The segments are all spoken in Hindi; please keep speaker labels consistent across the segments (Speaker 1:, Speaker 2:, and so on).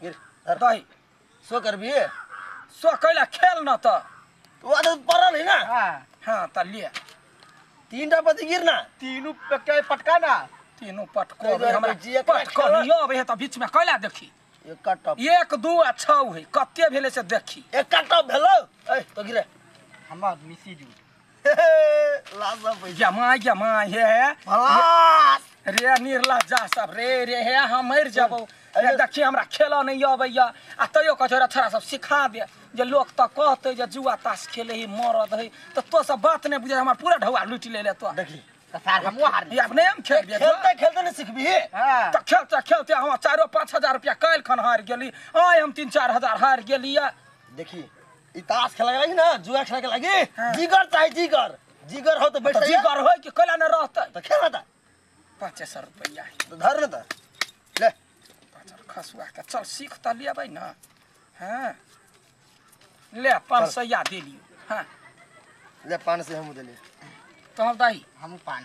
Speaker 1: गिर
Speaker 2: दही
Speaker 1: सो कर भी
Speaker 2: सो कैला खेल न त
Speaker 1: तू आदत परल है ना।
Speaker 2: हां त लिए
Speaker 1: 3टा पति गिरना
Speaker 3: तीनों पे पटका ना
Speaker 2: तीनों पटको
Speaker 1: कई बार
Speaker 2: हमरा
Speaker 1: जिया
Speaker 2: पटको नियो अब त बीच में कैला देखी
Speaker 1: एक काटा
Speaker 2: 1 2 आ 6 है कते भेले से देखी
Speaker 1: एक काटा भेलो ए तो गिरे
Speaker 3: हमार मिसी जू
Speaker 1: लाजा पैसा
Speaker 2: जमा हे
Speaker 1: भलास
Speaker 2: रे निर्ला जा सब रे हे हम मर जाबो रे देखी हमरा खेला नहीं अबैया आ तयो कछोरा छोरा सब सिखा दे जे लोग त कहते जे जुआ ताश खेले ही मरद है तो सब बात नहीं बुझे हमर पूरा ढवा लूट ले तो
Speaker 1: देखी
Speaker 3: तो सार हम हार
Speaker 2: ये अपने हम खेल दिया
Speaker 1: खेलते खेलते नहीं सीखबी
Speaker 3: हां
Speaker 2: तो खेलते हम 4-5 हजार रुपया काल खन हार गेली आय हम 3-4 हजार हार गेली
Speaker 1: देखी ई ताश खेला के लगी ना जुआ खेला के लगी जिगर चाहिए जिगर हो तो बैठ
Speaker 2: जिगर हो कि कला न रहते
Speaker 1: तो खेला था
Speaker 2: 500 रुपया
Speaker 1: तो धर ले ले
Speaker 2: खसुआ के चल सीख त लेबै न हां ले 500 या दे लियो हां
Speaker 1: ले 500 हम दे ले
Speaker 2: तो हम दाई
Speaker 3: हम 5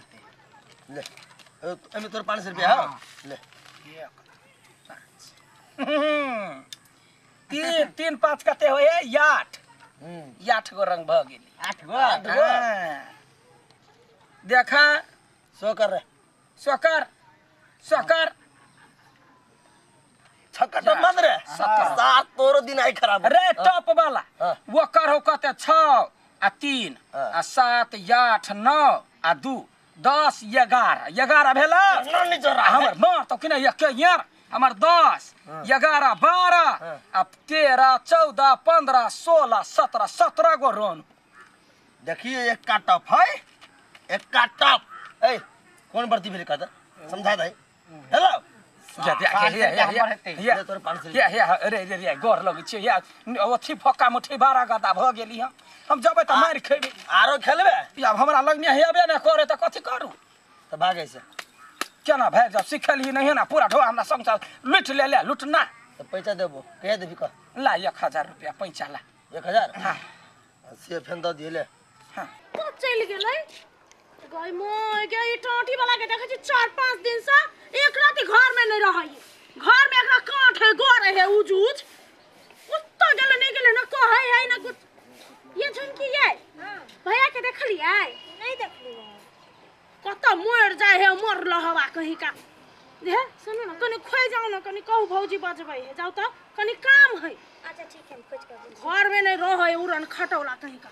Speaker 1: ले एमे तोर 500 रुपया हां ले
Speaker 2: 3-5 कते होए 8 8 गो रंग भ गेली
Speaker 3: 8 गो
Speaker 2: देखा
Speaker 1: सो कर रे
Speaker 2: सकर
Speaker 1: छक्का तो मत रे सात तोरो दिन आई खराब
Speaker 2: रे टॉप वाला
Speaker 1: हाँ।
Speaker 2: वो कर हो कते 6 आ 3 आ 7 8 9 आ 2 10 11 भेला
Speaker 1: नहीं चल रहा
Speaker 2: हमर मां तो किने एक यार हमर 10 11 12 अब 13 14 15 16 17 17 गो रन
Speaker 1: देखिए एक का टॉप है एक का टॉप ए कौन भर्ती भेल का समझा दे हेलो
Speaker 2: या
Speaker 1: तोर 500
Speaker 2: या अरे गोर लगे छै या ओथी फक्का मुठी 12 गदा भ गेली हम जबै त मार खेबे
Speaker 1: आरो खेलबे
Speaker 2: अब हमरा लगने हेबे न करे त कथि करू
Speaker 1: तो भागे से
Speaker 2: केना भाग जब सिखली नहीं ना पूरा ढोआ हमरा संग लूट ले लूटना
Speaker 1: तो पैसा देबो कह देबी का
Speaker 2: ला 1000 रुपया पैसा ला
Speaker 1: 1000
Speaker 2: हां
Speaker 1: से फेन द दिले
Speaker 2: हां
Speaker 4: तो चल गेलै गई मोय गे ई टाटी वाला के देखे छी 4-5 दिन से एक राती घर में नहीं रहई घर में एकरा काट है गोर है उजूज उत्तो गेले नहीं गेले न कहे है न कुछ ये झुनकी है भैया के देखलिए नहीं देखली कत मर जाए है मरल हवा कहीं का दे सुनो ना कनी खोई जाओ ना कनी कहू भौजी बजबै है जाओ तो कनी काम है
Speaker 5: अच्छा ठीक है खोज कर
Speaker 4: घर में नहीं रहे उड़न खटौला कहीं का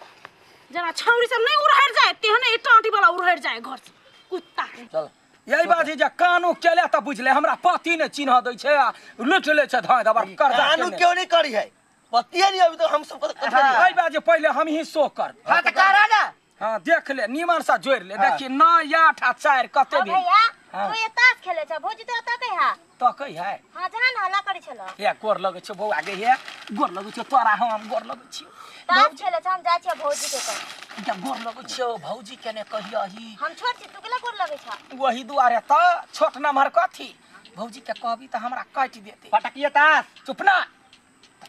Speaker 4: जरा छौरी सब नहीं उड़हर जाए तेहने टाटी वाला उड़हर जाए घर से कुत्ता
Speaker 1: चल
Speaker 2: यही बात है जे कानू केले त बुझले हमरा पति ने चिन्ह दै छै आ लूट ले छै धाय दबर कर्जा
Speaker 1: कानू क्यों नहीं करी है पति नहीं अभी तो हम सब
Speaker 2: एही बात जे पहले हम ही सो कर
Speaker 3: हां तो करा ना
Speaker 2: हां देख ले निमन सा जोड़ ले देखी 9 8 आ 4 कते भेल
Speaker 5: भैया तू ये ताश खेले छ भौजी तो ताके हा
Speaker 2: तो कही है
Speaker 5: हां जहां हल्ला करी छलो
Speaker 2: हे गोर लगे छै बौ आगे हे गोर लगे छै तोरा हम गोर लगे छी
Speaker 5: ताश खेले छ हम जाय छ भौजी के कह
Speaker 2: क्या गोर लगे छै भौजी केने कहियही
Speaker 5: हम छोट छी तू केला गोर लगे छ
Speaker 2: वही दुआरे त छोट नमहर कथी भौजी के कहबी त हमरा काट देते
Speaker 3: पटकिए ताश
Speaker 2: चुप ना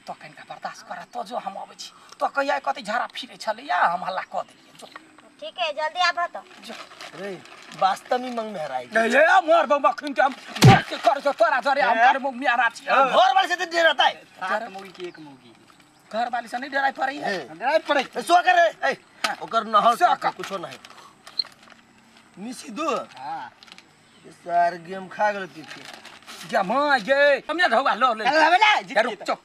Speaker 2: तो कनिका बर्दाश्त कर तो जो हम आबै छी तो कहिया कथी झाड़ा फिरे छले या हम हल्ला क देलिए जो
Speaker 5: ठीक है जल्दी आब तो
Speaker 2: जो
Speaker 1: रे वास्तव में मंग मेहराई
Speaker 2: ये मोर बम खिन के हम देख के कर जो तोरा जरे हम कर मुंह मेरा छी
Speaker 1: घर वाले से तो दे रहता है
Speaker 3: चार मुगी की एक मुगी
Speaker 2: घर वाली से नहीं डराई पड़ी है
Speaker 3: डराई पड़े
Speaker 1: सो करे ए ओकर नहल
Speaker 2: सो कर।
Speaker 1: कुछो नहीं मिसी दू
Speaker 3: हां
Speaker 1: सार गेम खा गेल पीछे
Speaker 2: क्या मां ये हमने ढवा लो ले
Speaker 3: चल हमेला
Speaker 2: रुक चुप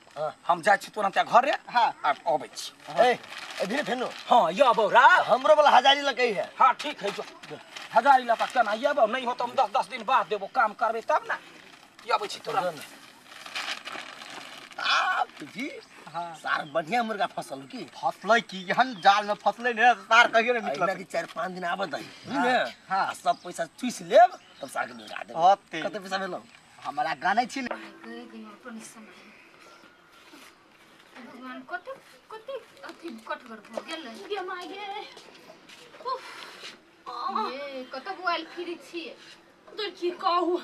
Speaker 2: हम जाय छी तुरंत घर रे
Speaker 3: हां
Speaker 2: अब आबै छी
Speaker 1: ए अभी फेनो
Speaker 2: हां या बौरा
Speaker 1: हमरो वाला हजारी लकई है
Speaker 2: हां ठीक है जो हजारी ला का केना ये बौ नहीं हो तो हम 10 दिन बाद देबो काम करबे तब ना ये आबै छी तुरंत
Speaker 1: आ जी
Speaker 3: हां
Speaker 1: सार बढ़िया मुर्गा फसल की
Speaker 3: फसलै की हन जाल में फसलै ने तार कहियो ने
Speaker 1: अइला
Speaker 3: निकल
Speaker 1: की 4-5 दिन आबत है
Speaker 3: हाँ,
Speaker 1: ने
Speaker 3: हाँ।
Speaker 1: सब पैसा चुइस लेब तब सार के मुर्गा देब
Speaker 3: होते
Speaker 1: कते पैसा भेलो
Speaker 3: हमरा गानै छी ने
Speaker 6: भगवान कते कते अथी कटगर भ गेलै
Speaker 4: गे माय गे
Speaker 6: ये कत बुआइल फिरी छिए
Speaker 4: तो की कहू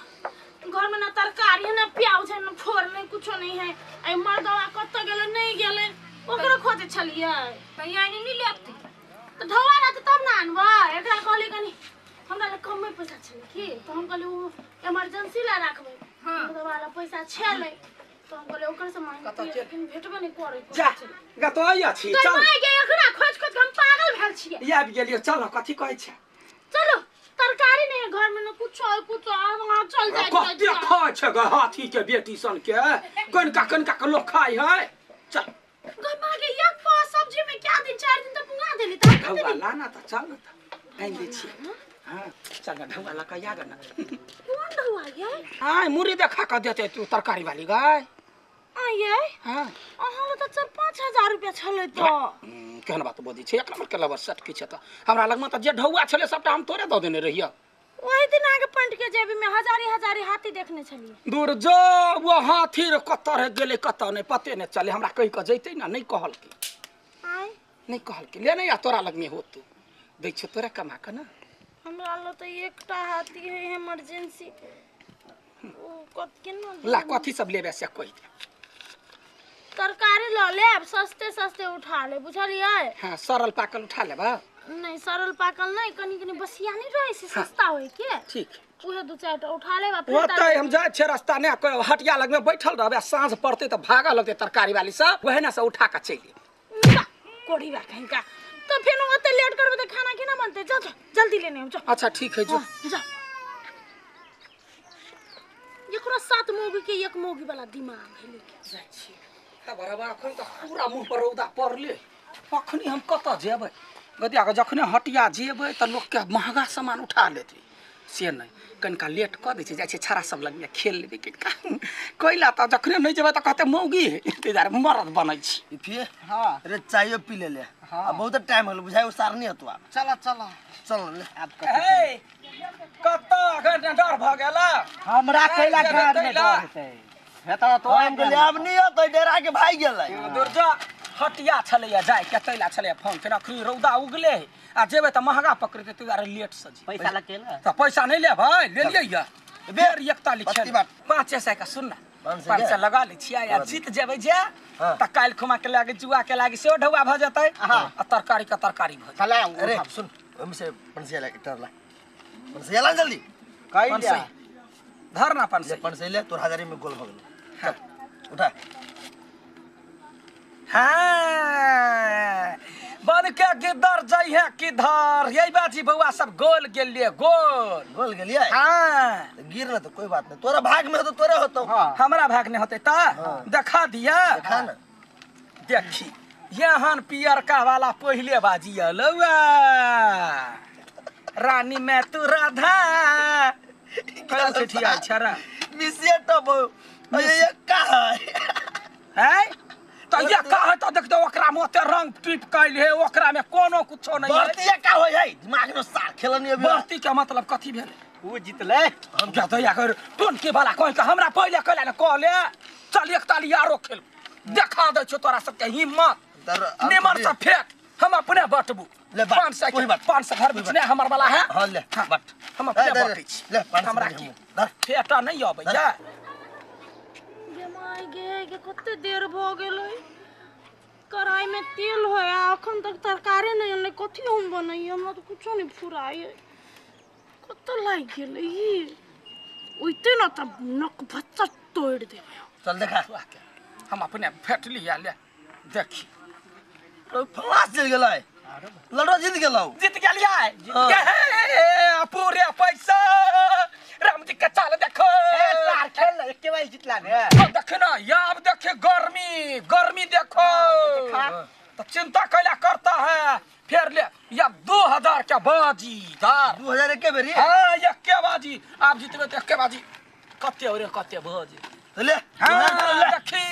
Speaker 4: घर में ना तरकारी है ना प्याज है ना फोर नहीं कुछो नहीं है आई मर्दवा कत गेले नहीं गेले ओकरा खोजे छलिए
Speaker 6: कहिया नहीं लेबती
Speaker 4: तो ढवा रहत तब ना अनबा एकरा कहली कनी हमरा ले कम में पैसा छले की तो हम कहली वो इमरजेंसी ला रखबे
Speaker 6: हां
Speaker 4: मर्दवा ला पैसा छले तो हम कहले ओकर से मांगे
Speaker 2: कतऽ के?
Speaker 4: लेकिन भेटबे नहीं करे
Speaker 2: जा गतोय अछि
Speaker 4: तो
Speaker 2: चल
Speaker 4: माय गे अखरा खोज खोज हम पागल भेल छियै
Speaker 2: या आबि गेलियो चल कथी कहै छै
Speaker 4: चलो तरकारी नहीं है घर में ना कुछ वहाँ चल जाए
Speaker 2: कते खाय छै ग हाथी के बेटी सन के कनका के लोग खाय है चल
Speaker 4: गमा के एक पाव सब्जी में क्या दिन 4 दिन तो पुंगा देली त
Speaker 2: ढौआ लाना त चल न त आइन दै छी हां चल न ढौआ ला कहिया ग न
Speaker 4: कौन ढौआ ये
Speaker 2: हां मुरी देखा क देते तू तरकारी वाली गाय
Speaker 4: आ ये
Speaker 2: हां
Speaker 4: अहाँ तो 4-5 हजार रुपया छले तो
Speaker 2: केहन बात बोदी छै एक नंबर के लबर सट की छै त हमरा लग में त जे ढौआ छले सबटा हम तोरे द देने रहिया
Speaker 4: वही दिन आगे पंट के जेबी में हजारी हाथी देखने छलिए
Speaker 2: दूर जो वो हाथी रे कत रह गेले कत नहीं पते नहीं चले हमरा कहि क जैते ना नहीं कहल के
Speaker 4: आय
Speaker 2: नहीं कहल के ले नहीं आ तोरा लग में हो तू दै छ तोरा कमा के ना
Speaker 4: हमरा ल तो एकटा हाथी है इमरजेंसी ओ कत केना
Speaker 2: ला कथी सब लेबे से कहि दे
Speaker 4: तरकारी ल लेब सस्ते उठा ले बुझलिए
Speaker 2: हां सरल पाकल उठा लेबा
Speaker 4: नहीं सरल पाकल नहीं कनी बसिया नहीं रहे से सस्ता होय के
Speaker 2: ठीक
Speaker 4: उहे 2-4 टा उठा लेबा
Speaker 2: ओते हम जाय छे रास्ता ने हटिया लग में बैठल रहबे साँझ पड़ते त भागा लगते तरकारी वाली सब वहे ना से उठा के चली
Speaker 4: कोड़ी बा कहीं का तो फिर ओते लेट करबे त खाना केना बनते जा जल्दी लेने हम जा
Speaker 2: अच्छा ठीक है जो
Speaker 4: जा एकरा 7 मोगी के एक मोगी वाला दिमाग है लेके
Speaker 2: जाय छी त बराबर अखन त पूरा मुंह पर रौदा पड़ले अखनी हम कत जेबै गदिया के जखने हटिया जेबै त लोग के महंगा सामान उठा लेते से नहीं कनका लेट क दै छै जाय छै छाड़ा सब लग में खेल लेबे किनका कोइला त जखने नहीं जेबै त कहते मौगी तेदार मरद बनै छी
Speaker 1: फिर
Speaker 3: हां
Speaker 1: अरे चाय पी ले ले अब बहुत टाइम होल बुझाय उसार नहीं हतवा
Speaker 3: चला चला
Speaker 1: चल ले
Speaker 3: आप
Speaker 2: हे कत घंटा डर भ गेला
Speaker 3: हमरा कैला घर में डर हेतै हेता तो
Speaker 1: हम गेले अब नहीं होतै डेरा के भाई गेलै
Speaker 2: दुर्जा हटिया छलैया जाय के तैला छलै फोन फिर अखनी रौदा उगले आ जेबै त महंगा पकड़ के तैयार लेट से जी
Speaker 3: पैसा लकेला
Speaker 2: त पैसा नहीं ले भाई ले लिया या बेर 41
Speaker 1: बत्ती
Speaker 2: खेल
Speaker 1: बात।
Speaker 2: 500 का सुनना
Speaker 1: 500
Speaker 2: लगा ले छिया या जीत जेबै जे त काल खुमा के लागे जुआ के लागे सेओ ढौआ भ जतै आ तरकारी का तरकारी भ
Speaker 3: चला
Speaker 1: अरे सुन हम से पंसिया ला इटर ला पंसिया ला जल्दी
Speaker 3: कैला
Speaker 2: धरना पन
Speaker 1: ले
Speaker 2: से
Speaker 1: पंसिया ले तोर हजारी में गोल भ गेल चल उठा
Speaker 2: हाँ बन के गिद्दर जाइ है किधर यही बाजी बउआ सब गोल गेलिए गोल
Speaker 1: गोल गेलिए
Speaker 2: हाँ
Speaker 1: गिर ना तो कोई बात नहीं तोरा भाग में हो तो तोरे होतो
Speaker 2: हमरा भाग नहीं होते ता देखा दिया
Speaker 1: देखा ना
Speaker 2: देखी यहाँ पियर का वाला पहले बाजी लौआ रानी में तू राधा कल चिठिया छरा
Speaker 1: मिसिया टबो अरे ये का है
Speaker 2: है तो ये का है तो देख दो ओकरा मोते रंग टिप कैल है ओकरा में कोनो कुछो नहीं है
Speaker 1: बर्तिया का होय है दिमाग में सार खेलनी अभी
Speaker 2: बर्ती के मतलब कथी भेले
Speaker 3: वो जीतले
Speaker 2: हम क्या तो या कर टोन के वाला कोई का हमरा पहले कहले न कहले चल एक ताली यारो खेल देखा दे छ तोरा सब के हिम्मत निमर से फेंक हम अपने बटबू
Speaker 1: ले बात,
Speaker 2: 500
Speaker 1: कोई बात।
Speaker 2: 500 घर बिचने हमर वाला है
Speaker 1: हां ले बट
Speaker 2: हम अपने
Speaker 1: दे, दे,
Speaker 2: बटै छी
Speaker 1: ले 500
Speaker 2: हमरा
Speaker 1: दे
Speaker 2: की
Speaker 1: हम। धर।
Speaker 2: फेटा नहीं आबै
Speaker 1: धर।
Speaker 2: जा
Speaker 4: गे माय गे कते देर भ गेलै कढ़ाई में तेल है अखन तक तरकारी नहीं हमने कथी हम बनाई हमरा तो कुछो नहीं फुराई कत लाग गेलै ई ओइते न त नक भच्चा तोड़ देबै
Speaker 1: चल देखा
Speaker 2: हम अपने फेट लिया ले देखी
Speaker 1: फलास चल गेलै लड़ो जीत गेलौ
Speaker 2: जीत गेलिए
Speaker 1: हाँ।
Speaker 2: पूरे पैसा राम जी के चाल देखो
Speaker 3: तार खेल एके बार जितला ने
Speaker 2: तो देखे ना याब देखे गर्मी देखो तो चिंता कैला करता है फिर ले या 2000 का बाजी दार
Speaker 1: 2000 के बेरी
Speaker 2: हाँ एक के बाजी आप जीतबे तो एक के बाजी कते और कते बाजी
Speaker 1: तो ले
Speaker 2: हाँ
Speaker 1: ले
Speaker 2: देखी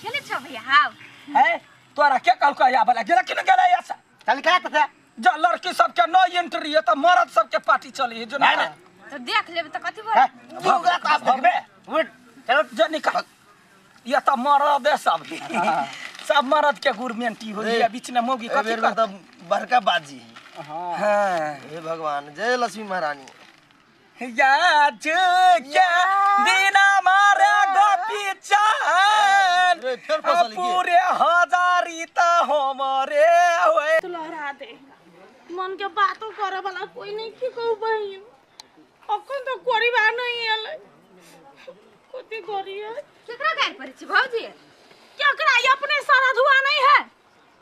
Speaker 6: खेले छ भैया हाव
Speaker 2: है तोरा के कल का या वाला गेला कि न गेला ऐसा
Speaker 3: चल का त
Speaker 2: जो लड़की सब के नो एंट्री है तो मर्द सब के पार्टी चली है जो ना
Speaker 6: तो देख लेबे तो कथी भर
Speaker 1: भोगा तो आप देखबे
Speaker 3: उठ चलो
Speaker 2: जो निकाल ये तो मर्द है सब सब मर्द के गुरमेंटी हो गया बीच में मोगी
Speaker 1: ए
Speaker 2: कथी
Speaker 1: बेर में तो बड़का बाजी है
Speaker 2: हां
Speaker 1: हे भगवान जय लक्ष्मी महारानी
Speaker 2: या जो क्या दीना मारे गोपी चान
Speaker 1: रे फिर फसल के
Speaker 2: पूरे हजारी त हमरे होए
Speaker 4: तो लहरा दे मन के बातों करे वाला कोई नहीं की कहू बहन अखन तो कोरीबा नहीं आले कुत्ती गोरी है
Speaker 6: केकरा गाय पर छी भौजी
Speaker 4: केकरा ये अपने सारा धुआ नहीं है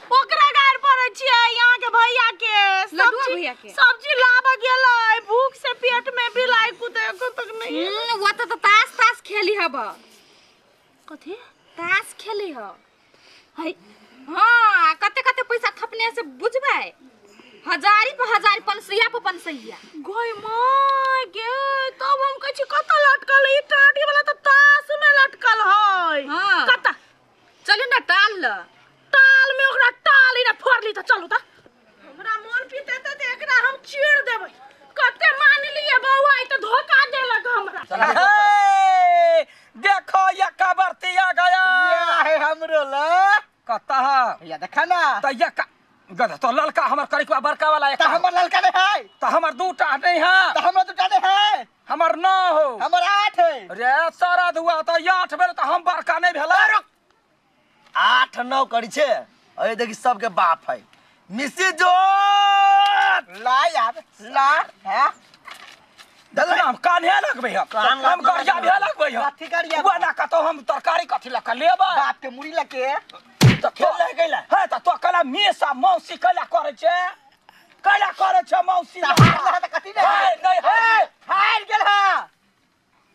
Speaker 4: ओकरा गायर पर छिए यहाँ के भैया के
Speaker 6: लड्डुआ भैया के
Speaker 4: सब्जी लाबा गेलै भूख से पेट में बिलाई कुते को तक नहीं
Speaker 6: वो तो ताश खेली हब
Speaker 4: कथी
Speaker 6: ताश खेली ह है हां कते कते पैसा थपने से बुझबै हजारी पे हजार पंसैया पे पंसैया
Speaker 4: गोई माय गे तब हम कह छी कत लटकल ई टाटी वाला तो तास में लटकल है
Speaker 6: हां
Speaker 4: कत
Speaker 6: चलू ना टाल ल
Speaker 4: ताल में ओकरा टाली ना फोड़ली त चलू त हमरा मन पीते त एकरा हम चीड़ देबै कते मान लिए बौआ ई त धोखा देलक हमरा
Speaker 2: हे, देखो ये कबरती आ गया
Speaker 3: है हमरो ल
Speaker 2: कता है
Speaker 3: या देखा ना
Speaker 2: तो ये गधा तो ललका हमर करिकवा बड़का वाला एक
Speaker 3: त हमर ललका नहीं है
Speaker 2: तो हमर दूटा नहीं है
Speaker 3: त हमर दुटा नहीं है
Speaker 2: हमर न हो
Speaker 3: हमर 8 है
Speaker 2: रे सारा दुआ तो 8 भेल तो हम बड़का नहीं भेला
Speaker 1: 8-9 करी छे अरे देखी सबके बाप है मिसी जो
Speaker 3: ला यार ला है
Speaker 2: हम कान्हे लगबै हम गरिया भे लगबै
Speaker 3: कथी करिया
Speaker 2: वो ना कतो हम तरकारी कथी लक लेबै
Speaker 3: बाप के मुड़ी लके
Speaker 2: तो खेल ले गेला है तो कला मेसा मौसी कला करे छे मौसी
Speaker 3: हार त कथी
Speaker 2: है नहीं है
Speaker 3: हार गेल हा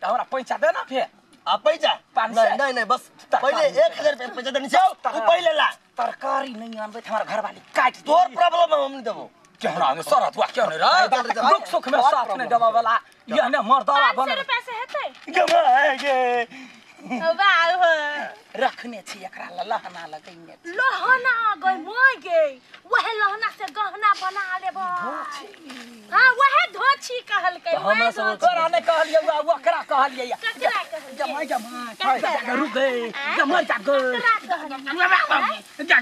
Speaker 2: तो हमरा पैसा दे ना फिर
Speaker 1: आ पैसा
Speaker 2: 500
Speaker 1: नहीं नहीं बस पहले 1000 रुपया पैसा देनी छे तू पहले ला
Speaker 2: तरकारी नहीं आनबै त हमरा घरवाली काट
Speaker 1: तोर प्रॉब्लम हम नहीं देबो
Speaker 2: केहरा में सरत वा क्यों नहीं रे दुख सुख में साथ नहीं देबा वाला यह ने मर्दवा बन
Speaker 4: पैसे हेतै
Speaker 2: गमाएगे
Speaker 4: वाह
Speaker 2: रखने छी एकरा लहना लगैने
Speaker 4: लहना गई मोय गे वह लहना से गहना बना लेबो हां वह धोछी कहल के
Speaker 2: हमरा सब करा नहीं कहलिए ओकरा कहलिए
Speaker 4: ककरा कहल
Speaker 2: जमाई रुक गए जमाई का गो जा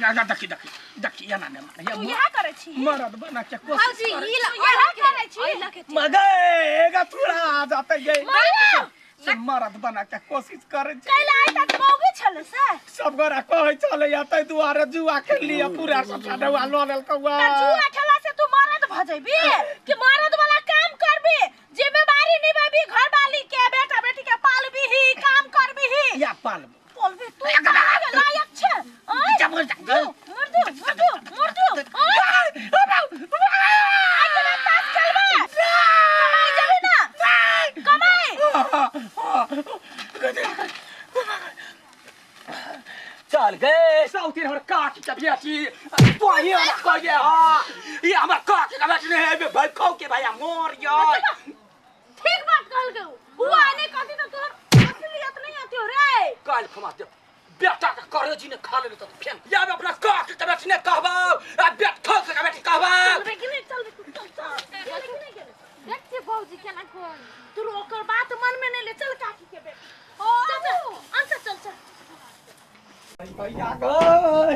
Speaker 2: देखी या ना
Speaker 4: तू यह करे छी
Speaker 2: मरद बना के कोशिश
Speaker 6: भौजी ई ल करे छी
Speaker 2: मगेगा थोड़ा जाते गए
Speaker 4: मारो
Speaker 2: मरद बना के कोशिश करे छी
Speaker 4: कैला आई तक मौगी छले से
Speaker 2: सब गोरा कहै चले जाते दुआरे जुआ खेल लिया पूरा सब साडवा लो लेल कौआ
Speaker 4: जुआ खेला से तू मरद भ जइबी कि मरद वाला काम करबी जिम्मेदारी निभाबी घर वाली के बेटा बेटी के पालबी ही काम करबी ही
Speaker 2: या पाल
Speaker 4: बोलबी तू लायक छे मर दू आज तास खेलबे कमाई जबी ना कमाई
Speaker 2: चल गए सौतीन हमर काट के बेटी तो ही ना कह गए हां ये हमर काट के बेटी नहीं है भाई खौ के भैया मोर जाय
Speaker 4: ठीक बात कहल गयो हुआ नहीं कहती तो तोर असलियत नहीं आती हो रे
Speaker 2: काल खमा दे बेटा का करे जी ने खा ले तो फेन या अपना काट के बेटी ने कहबा आ बेट खौ के बेटी कहबा
Speaker 4: चल कि नहीं चल
Speaker 6: देखते भौजी केना कोन
Speaker 4: तू ओकर बात मन में नहीं ले चल काकी के बेटी चल चल
Speaker 2: भैया गए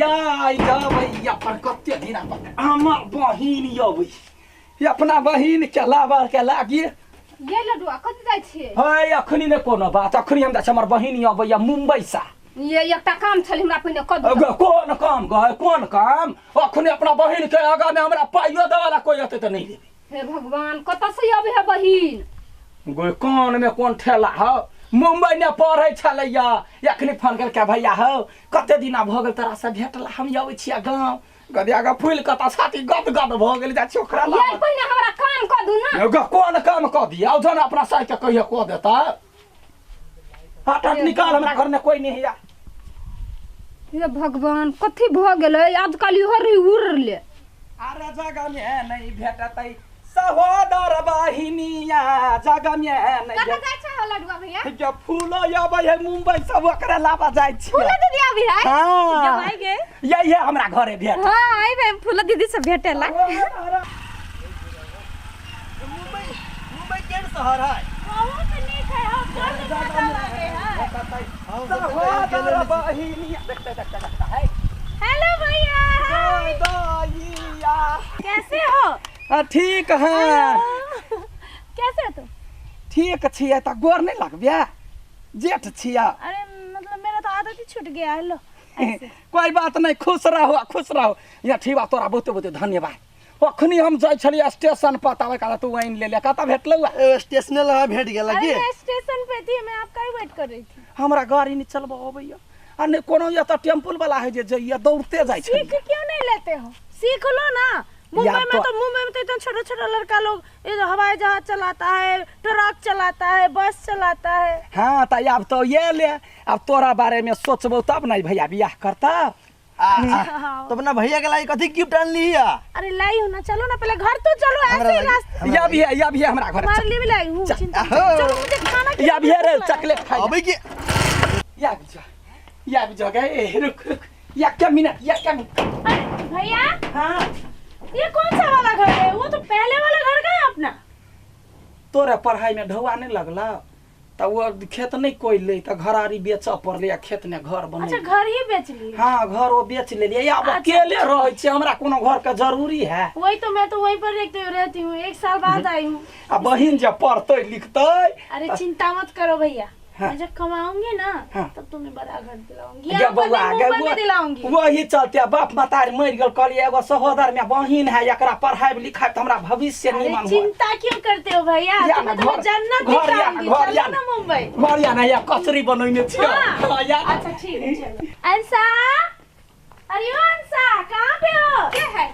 Speaker 2: या जा भैया पर कते दिन हमर बहिन यबै ये अपना बहिन के लाबर के लागी
Speaker 6: ये लड्डुआ कत जाय छिए
Speaker 2: है अखनी ने कोनो बात अखनी हम हमर बहिन यबै या मुंबई से
Speaker 6: ये एकटा काम छले हमरा पहिने कद
Speaker 2: कौन काम गए कौन काम अखनी अपना बहिन के आगा में हमरा पाइयो देवाला कोई होते त नहीं देबे
Speaker 6: हे भगवान कत से आबे है बहिन
Speaker 2: गए कौन में कौन ठेला हो मुंबई ने पढ़ै छलैया अखनी फोन कर के भैया हो कते दिना भ गेल तोरा से भेटला हम आबै छिया गांव गदिया का फूल कता छाती गद गद भ गेल जा छोकरा ला
Speaker 6: ये पहिने हमरा काम क दू ना
Speaker 2: एगो कौन काम क दिया जन अपना साइ के कहियो क देता हटा निकाल हमरा घर में कोई नहीं है
Speaker 6: हे भगवान कथि भ गेलै आजकल इहर उड़ ले
Speaker 2: अरे जगह में नहीं भेटतै सहोदर बहिनिया जगह में नहीं
Speaker 6: कत जाय छ लड्डुआ भैया
Speaker 2: के फूल आबै है मुंबई सब ओकरा लाबा जाय छी
Speaker 6: फूल दीदी आबी है
Speaker 2: हां
Speaker 6: जमाई गे
Speaker 2: यही है हमरा घरे भेट
Speaker 6: हां आइबे फूल दीदी से भेटेला
Speaker 1: मुंबई केन शहर है
Speaker 4: बहुत नीक है हम कर पता लगे है
Speaker 2: सहोदर बहिनिया देखते है
Speaker 4: हेलो भैया
Speaker 2: दैया
Speaker 4: कैसे हो
Speaker 2: ठीक है
Speaker 4: कैसे हो तुम
Speaker 2: ठीक छियै त गोर नहीं लगबे जेठ छिया
Speaker 4: अरे मतलब मेरा तो आदत ही छूट गया है लो
Speaker 2: कोई बात नहीं खुश रहो या ठीक बा तोरा बहुत बहुत धन्यवाद अखनी हम जाय छलिए स्टेशन पर तब कहता तू वहीं ले ले कहता भेटलौ
Speaker 1: स्टेशन लगा भेट गेला की
Speaker 4: अरे स्टेशन पे थी मैं आपका ही वेट कर रही थी।
Speaker 2: हमरा गाड़ी नहीं चलबा अबैया आ ने कोनो या त टेम्पल वाला है जे जइया दौड़ते जाय छै।
Speaker 4: सीख क्यों नहीं लेते हो? सीख लो ना। मुंबई में तो इतना छोटा छोटा लड़का लोग ये जो हवाई जहाज चलाता है, ट्रक चलाता है, बस चलाता है।
Speaker 2: हाँ त अब तो ये ले अब तोरा बारे में सोचबो तब नहीं भैया बियाह करता।
Speaker 1: तो अपना भैया के लाई कथी गिफ्ट आनली है?
Speaker 4: अरे लाई हो ना, चलो ना पहले घर तो चलो, ऐसे ही रास्ते
Speaker 2: या भी है हमरा घर
Speaker 4: हमारे लिए भी लाई हूँ। चलो मुझे खाना
Speaker 2: या भी है रे चॉकलेट खाई
Speaker 1: अबे की
Speaker 2: या भी जगह रुक या क्या मिनट
Speaker 4: भैया
Speaker 2: हाँ
Speaker 4: ये कौन सा वाला घर है? वो तो पहले वाला घर का है अपना।
Speaker 2: तोरे पढ़ाई में ढौआ नहीं लगला त वो खेत नहीं कोई ले त घरारी बेच पड़ले या खेत में घर बने।
Speaker 4: अच्छा घर ही बेच लिए?
Speaker 2: हाँ घर वो बेच ले लिया। अब अकेले रहे छे हमरा कोनो घर का जरूरी है?
Speaker 4: वही तो मैं तो वहीं पर रहती हूँ, 1 साल बाद आई हूँ।
Speaker 2: अब बहिन जब पढ़ते लिखते
Speaker 4: अरे चिंता मत करो भैया,
Speaker 2: हाँ।
Speaker 4: मैं जब कमाऊंगी ना
Speaker 2: हाँ।
Speaker 4: तब तुम्हें बड़ा घर दिलाऊंगी,
Speaker 2: या बउआ
Speaker 4: मुंबई में दिलाऊंगी।
Speaker 2: वही चलते बाप मातारी मर गेल कहलिए एगो सहोदर में बहिन है एकरा पढ़ाई लिखाई त हमरा भविष्य
Speaker 4: अरे
Speaker 2: निमन हो।
Speaker 4: चिंता क्यों करते हो भैया?
Speaker 2: या
Speaker 4: तुम्हें
Speaker 2: ना,
Speaker 4: तो
Speaker 2: घर-
Speaker 4: जन्नत
Speaker 2: घर या-
Speaker 4: दिखाऊंगी,
Speaker 2: घर या-
Speaker 4: चलो ना मुंबई।
Speaker 2: बढ़िया ना या कचरी बनैने छियो।
Speaker 4: हाँ।
Speaker 2: हाँ, या
Speaker 4: अच्छा ठीक है चलो। अंसा, अरे ओ अंसा कहाँ पे हो? क्या है?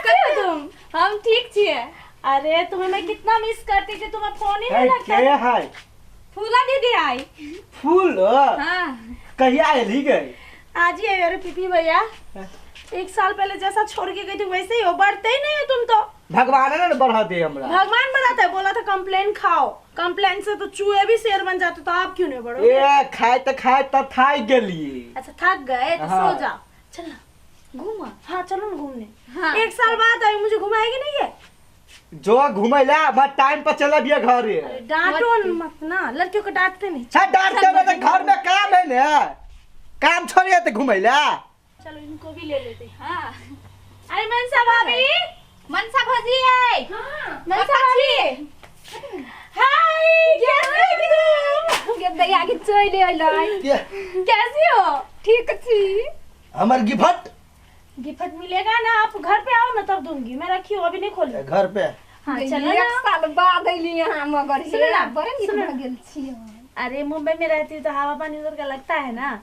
Speaker 4: कैसे हो तुम?
Speaker 6: हम ठीक छिए।
Speaker 4: अरे तुम्हें मैं कितना मिस करती थी, तुम्हें फोन ही नहीं
Speaker 1: है
Speaker 4: लगता
Speaker 1: के
Speaker 4: था।
Speaker 1: है
Speaker 6: फूला दीदी आई।
Speaker 1: फूल
Speaker 6: हाँ
Speaker 1: कहिया आइली गई?
Speaker 4: आज ही आई। अरे पीपी भैया 1 साल पहले जैसा छोड़ के गई थी वैसे ही हो, बढ़ते ही नहीं हो तुम तो।
Speaker 1: भगवान ने बढ़ा दे हमरा।
Speaker 4: भगवान बताता है, बोला था कंप्लेन खाओ, कंप्लेन से तो चूहे भी शेर बन जाते, तो आप क्यों नहीं बढ़ो?
Speaker 1: ए खाए त थाई गेली।
Speaker 4: अच्छा थक गए तो
Speaker 1: हाँ।
Speaker 4: सो जाओ। चल ना घूमा। हाँ चलो ना घूमने।
Speaker 6: हाँ।
Speaker 4: 1 साल बाद आई, मुझे घुमाएगी नहीं है?
Speaker 1: जो घुमैला बस टाइम पर चला बिया घरे।
Speaker 4: अरे डांटो मत ना, लड़कियों को डांटते नहीं।
Speaker 1: छा डांटते में तो घर में काम है ने, काम छोड़िए तो घुमैला।
Speaker 4: चलो इनको भी ले लेते हैं।
Speaker 6: हाँ
Speaker 4: अरे मनसा भाभी।
Speaker 6: मनसा भौजी है।
Speaker 4: हाँ मनसा भाभी। हाय कैसे हो तुम?
Speaker 6: के दैया के चले आइलाई। कैसी हो? ठीक छी।
Speaker 1: हमर गिफ्ट
Speaker 4: गिफ्ट मिलेगा ना, आप घर पे आओ ना तब दूंगी, मैं रखी हूँ अभी नहीं खोली।
Speaker 1: घर पे
Speaker 4: हाँ
Speaker 6: एक
Speaker 4: चलो ना।
Speaker 6: साल बाद अइली यहाँ मगर
Speaker 4: सुनो ना,
Speaker 6: बड़े नीक
Speaker 4: सुनो
Speaker 6: भऽ
Speaker 4: ना।
Speaker 6: गेल छियै।
Speaker 4: अरे मुंबई में रहती हूँ तो हवा पानी उधर का लगता है ना,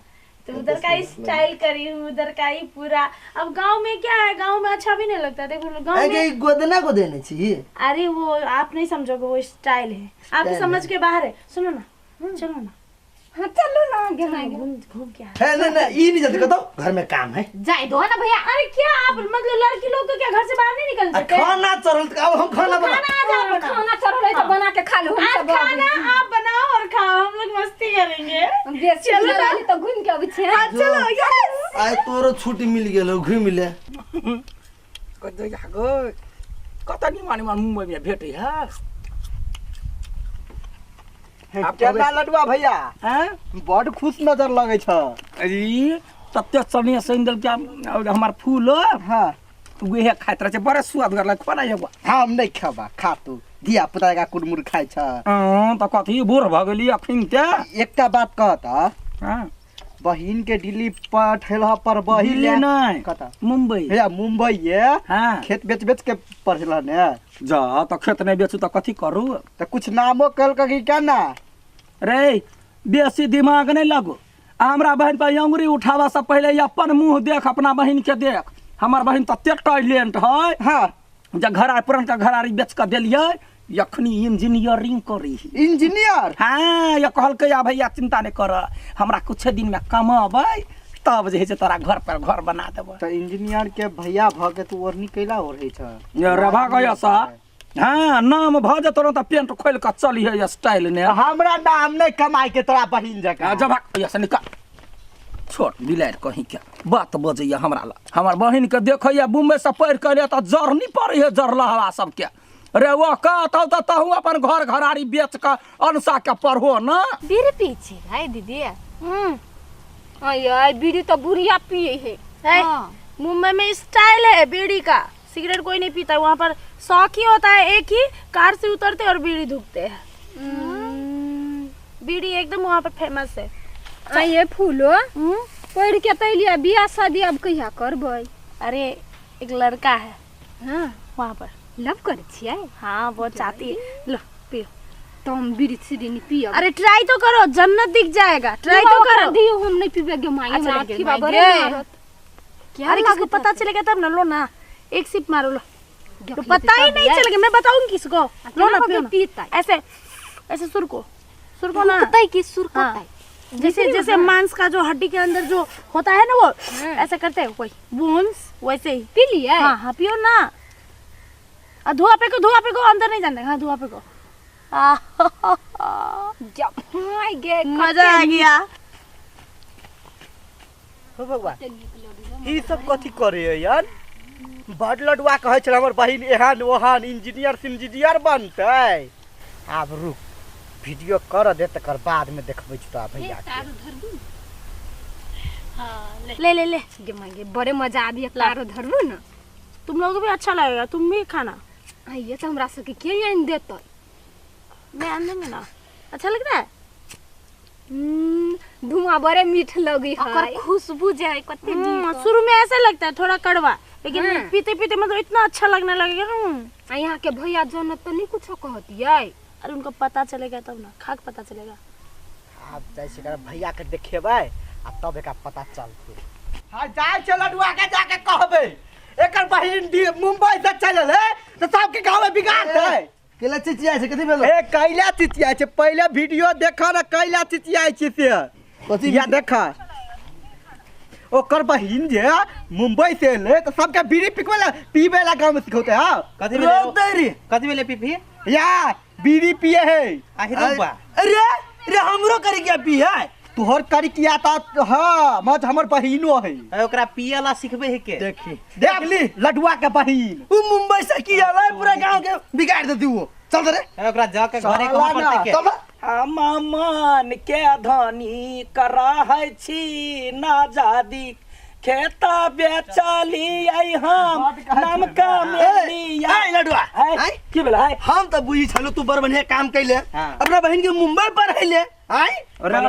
Speaker 4: तो उधर का ही स्टाइल करी हूँ, उधर का ही पूरा। अब गांव में क्या है, गांव में अच्छा भी नहीं लगता। देखो गांव में,
Speaker 1: के गोदना को देने चाहिए।
Speaker 4: अरे वो आप नहीं समझोगे, वो स्टाइल है, आपकी समझ के बाहर है। सुनो ना, चलो ना
Speaker 6: हाँ चलो ना आगे
Speaker 4: घूम घूम के आ।
Speaker 1: है ना ना ई नहीं जाते तो घर में काम है।
Speaker 6: जाए दो ना भैया।
Speaker 4: अरे क्या आप मतलब लड़की लोग तो क्या घर से बाहर नहीं निकल सकते?
Speaker 1: खाना चल अब हम खाना बना।
Speaker 4: खाना आ जाओ,
Speaker 6: खाना चलो रहे तो बना के खा लो हम
Speaker 4: आज
Speaker 6: सब।
Speaker 4: खाना आप बनाओ और खाओ, हम लोग मस्ती करेंगे।
Speaker 6: बेसी
Speaker 4: चलो ना।
Speaker 6: तो घूम के अबै छै।
Speaker 4: चलो यस।
Speaker 1: आय तोरो छुट्टी मिल गेलो घुम ले।
Speaker 2: कतै गो कता निमन मुंबई में भेटै है।
Speaker 1: केना लडुआ भैया
Speaker 2: हैं
Speaker 1: बड़ खुश नजर लगे छ।
Speaker 2: अरे तत्ते समय सैंडल क्या हमार फूल
Speaker 1: हां
Speaker 2: उहे खाइत रहे बड़े स्वाद करला खोना एगो।
Speaker 1: हम नहीं खाबा खा तू दिया पुता का कुरमुर खाइ छ।
Speaker 2: त कथी बूढ़ भ गेली अखिन ते।
Speaker 1: एकटा बात कहता
Speaker 2: हां
Speaker 1: बहिन के दिल्ली पठेला पर बहिन
Speaker 2: दिल्ली नहीं
Speaker 1: कता
Speaker 2: मुंबई।
Speaker 1: भैया मुंबई ये
Speaker 2: हाँ
Speaker 1: खेत बेच बेच के पढ़ेला ने।
Speaker 2: जा त खेत नहीं बेचू त कथी करू।
Speaker 1: तो कुछ नामो कल की क्या ना
Speaker 2: रे बेसी दिमाग नहीं लगो। हमरा बहन पर अंगुरी उठावा से पहले अपन मुंह देख, अपना बहन के देख। हमार बहन तत्ते टैलेंट है।
Speaker 1: हाँ
Speaker 2: जब घर पुरनका घरारी बेच के दिलिए यखनी इंजीनियरिंग करी।
Speaker 1: इंजीनियर
Speaker 2: हाँ ये कहलकै या भैया चिंता नहीं कर, हमरा कुछ दिन में कमाबै तब जे है से तोरा घर पर घर बना देबै।
Speaker 1: तो इंजीनियर के भैया भ के तू और निकला और है छ।
Speaker 2: ये रभा गया सा। हाँ नाम भ जे तोरा त पेंट खोल के चली है स्टाइल ने।
Speaker 1: हमरा नाम नहीं कमाई के तोरा बहिन जका।
Speaker 2: जब ऐसा निकाल छोट बिलाड़ कहीं क्या बात बजैया हमरा ला। हमार बहिन के देखैया मुंबई से पढ़ के ले त जर नहीं पड़े है जरला हवा सबके। रे वो कहतौ त तहू अपन घर घरारी बेच के अनसा के पढ़ो ना।
Speaker 6: बीड़ी पीछे है दीदी। अय बीड़ी तो बुढ़िया पिए है।
Speaker 4: है, मुंबई में स्टाइल है बीड़ी का, सिगरेट कोई नहीं पीता। वहाँ पर शौक ही होता है एक ही, कार से उतरते और बीड़ी धुकते हैं। बीड़ी एकदम वहाँ पर फेमस है।
Speaker 6: आ ये फूलो पढ़ के तैलिया बियाह शादी अब कहिया करबै?
Speaker 4: अरे एक लड़का है
Speaker 6: हां
Speaker 4: वहाँ पर।
Speaker 6: लव करे छियै?
Speaker 4: हाँ बहुत चाहती है। लो पियो।
Speaker 6: तुम बीड़ी सीढ़ी पियो।
Speaker 4: अरे ट्राई तो करो, जन्नत दिख जाएगा। ट्राई तो करो।
Speaker 6: दियो हम नहीं पीबे गे माई।
Speaker 4: अच्छा,
Speaker 6: लाठी
Speaker 4: गे
Speaker 6: बाबा
Speaker 4: माई
Speaker 6: रे
Speaker 4: गे।
Speaker 6: मारत। क्या
Speaker 4: अरे किसको पता चलेगा तब ना। लो ना एक सिप मारो। लो तो पता ही नहीं चलेगा। मैं बताऊंगी किसको। लो ना पियो
Speaker 6: पीता
Speaker 4: ना। ऐसे ऐसे सुर को ना
Speaker 6: पता ही कि सुर
Speaker 4: हाँ।
Speaker 6: करता है।
Speaker 4: जैसे जैसे मांस का जो हड्डी के अंदर जो होता है ना वो ऐसे करते हैं कोई बोन्स वैसे ही।
Speaker 6: पी लिया?
Speaker 4: हाँ हाँ पियो ना। धुआं पे को अंदर नहीं जाना। हाँ धुआं पे को।
Speaker 6: जब हाय गे
Speaker 4: मजा आ गया।
Speaker 3: हो भगवान ई सब कथी करे है यार? बड़ लडुआ कहे छल हमर बहिन एहन ओहन इंजीनियर बनतै। आब रुक वीडियो कर दे तकर बाद में देखबै छुटा भैया के।
Speaker 4: ले ले ले
Speaker 6: गे माई गे बड़े मजा आ दिया। तारो धरबो ना
Speaker 4: तुम लोगों को भी अच्छा लगेगा। तुम भी खाना।
Speaker 6: ये तो हमरा से के आन देत।
Speaker 4: मैं आन दूंगी ना। अच्छा लग रहा है?
Speaker 6: धुआं बड़े मीठ लगी है।
Speaker 4: और खुशबू जो है कत्ते
Speaker 6: हाँ।
Speaker 4: शुरू में ऐसा लगता है थोड़ा कड़वा, लेकिन पीते पीते मतलब इतना अच्छा लगने लगेगा ना।
Speaker 6: यहाँ के भैया जन तो नहीं कुछ कहती है।
Speaker 4: अरे उनको पता चलेगा तब ना। खा के पता चलेगा।
Speaker 3: अब जैसे कर भैया के देखेबै आ तब एका पता चलते। हां जाय छ लडुआ के जाके कहबै एकर बहिन मुंबई से चलल है तो सबके गांव में बिगाड़ दे।
Speaker 1: केला चिचिया छै कथि भेलो?
Speaker 3: ए कैला चिचिया छै? पहले वीडियो देखा ना कैला चिचिया छै से।
Speaker 1: कथि
Speaker 3: या देखा ओकर बहिन जे मुंबई से ले तो सबके बीड़ी पीबे ला गांव में सिखौते। हां
Speaker 1: कथि भेलो?
Speaker 3: कथि भेले पीपी या बीड़ी पिए है।
Speaker 1: अरे रे हमरो करी क्या पी है?
Speaker 3: तोहर करी किया ता हां मत हमर बहिनो है।
Speaker 1: ओकरा पियला सिखबे है के?
Speaker 3: देखी देख ली लडुआ के बहिन
Speaker 1: उ मुंबई से की आला पूरा गांव के बिगाड़ देती वो। चल रे
Speaker 3: ओकरा जाके घरे कहां पड़ते के?
Speaker 1: चल
Speaker 2: हम मन के धनी कराहै छी ना जादी खेता बेचली आई हम नाम का मेली
Speaker 1: ए लडुआ
Speaker 2: है की भेल है?
Speaker 1: हम तो बुझी छलो तू बड़ बढ़िया काम कैले। अपना बहन के मुंबई पर हैले आई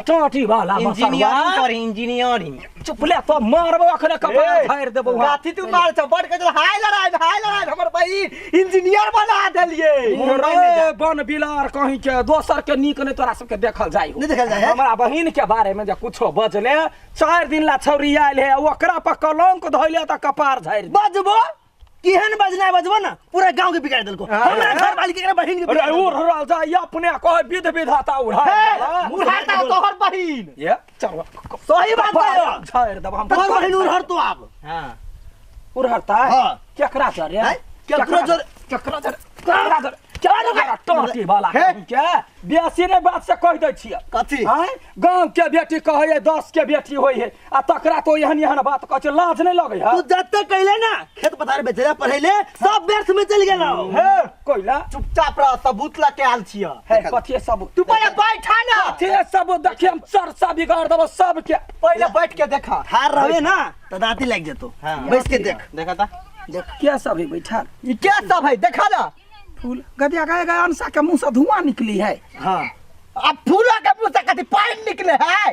Speaker 2: टोटी वाला
Speaker 3: इंजीनियरिंग कर इंजीनियरिंग।
Speaker 2: चुप ले तो मारबो अखने कपार फाड़ देबो।
Speaker 3: गाथी तू मार छ बड़ के हाय लड़ाई हमर बहिन इंजीनियर बना देलिए।
Speaker 2: रे बन बिलार कहीं के दोसर के नीक ने तोरा सबके देखल जाई।
Speaker 1: नहीं देखल जाए।
Speaker 2: हमरा बहिन के बारे में जे कुछो बजले 4 दिन ला छौरी आइल है ओकरा पर कलंक धइले त कपार झाड़
Speaker 1: बजबो केहन बजना बजबो ना पूरा गांव के बिगाड़ देलको। हमरा घर वाली के बहन के
Speaker 2: अरे उड़ रहा जा या अपने कहे विध विधाता उड़ा
Speaker 3: उड़ाता तोहर बहिन।
Speaker 2: ये चल
Speaker 1: सही बात है।
Speaker 2: झाड़ दब हम
Speaker 1: तोहर बहन उड़हर तो अब
Speaker 3: हां
Speaker 2: उड़हरता
Speaker 1: हां
Speaker 2: केकरा चढ़ रे
Speaker 1: केकरा चढ़
Speaker 2: केकरा चढ़ क्या टोटी वाला के बेसी ने बात से कह दै छियै।
Speaker 1: कथी
Speaker 2: हां गांव के बेटी कहे 10 के बेटी होय है आ तकरा तो एहन बात कह छै लाज नहीं लगे है?
Speaker 1: तू जत्ते कहले ना खेत पथार बेचले पढ़ैले सब व्यर्थ में चल गेलो।
Speaker 2: हे कोइला
Speaker 3: चुपचाप रह सबूत ला के आल छियै।
Speaker 2: हे कथि सब
Speaker 3: तू पहले बैठा ना।
Speaker 2: कथि सब देखिए हम चर्चा बिगाड़ देबो सब के।
Speaker 3: पहले बैठ के देखा
Speaker 1: हार रहबे ना त दांती लग जेतो। बैठ के देख
Speaker 3: देखा ता
Speaker 2: देख क्या सब है बैठा
Speaker 3: ये क्या सब है देखा ना।
Speaker 2: फूल गदिया गए अंसा के मुंह से धुआं निकली है।
Speaker 3: हां अब फूला के मुंह से कथि पानी निकले है?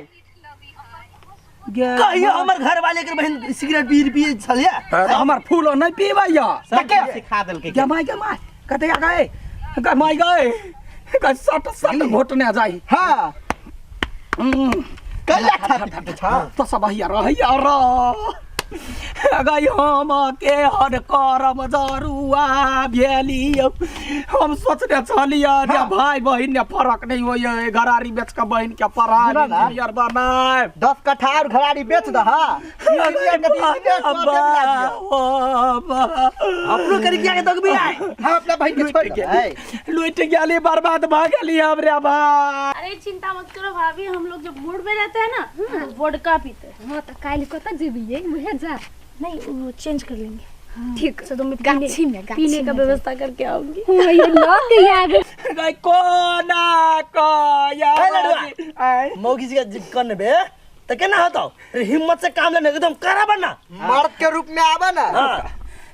Speaker 1: कहियो हमर घर वाले के बहन सिगरेट बीड़ी पिए छलिया।
Speaker 2: हमर फूलो नहीं पीबैया
Speaker 3: सिखा देल के
Speaker 2: गमाई कते गए गमाई गए का सट सट घोटने जाई।
Speaker 3: हां कल्ला खा
Speaker 2: तो सब हिया रहैया र गई हम के हर करम जरुआ भेली हम सोचने छलिया जे भाई बहिन ने फरक नहीं होय घरारी बेच के बहिन के पढ़ाई इंजीनियर बनाए
Speaker 3: 10 कट्ठा और घराड़ी बेच दहा।
Speaker 1: अपनो करी क्या के तक भी आए।
Speaker 3: हम अपना भाई के छोड़ के
Speaker 2: लुट गेली बर्बाद भ गेली अब रे भाई।
Speaker 4: अरे चिंता मत करो भाभी, हम लोग जब मूड में रहते हैं ना वोडका पीते हैं।
Speaker 6: हां त काल कत जेबिए मुहे जा
Speaker 4: नहीं वो चेंज कर लेंगे।
Speaker 6: ठीक
Speaker 4: तो तुम
Speaker 6: गाछी में
Speaker 4: पीने का व्यवस्था करके आओगी।
Speaker 6: ये लौट याद
Speaker 2: गई कोना कया
Speaker 1: मौगी जी का करने बे त केना होतो? हिम्मत से काम लेने एकदम करा बना
Speaker 3: मर्द के रूप में आवा ना।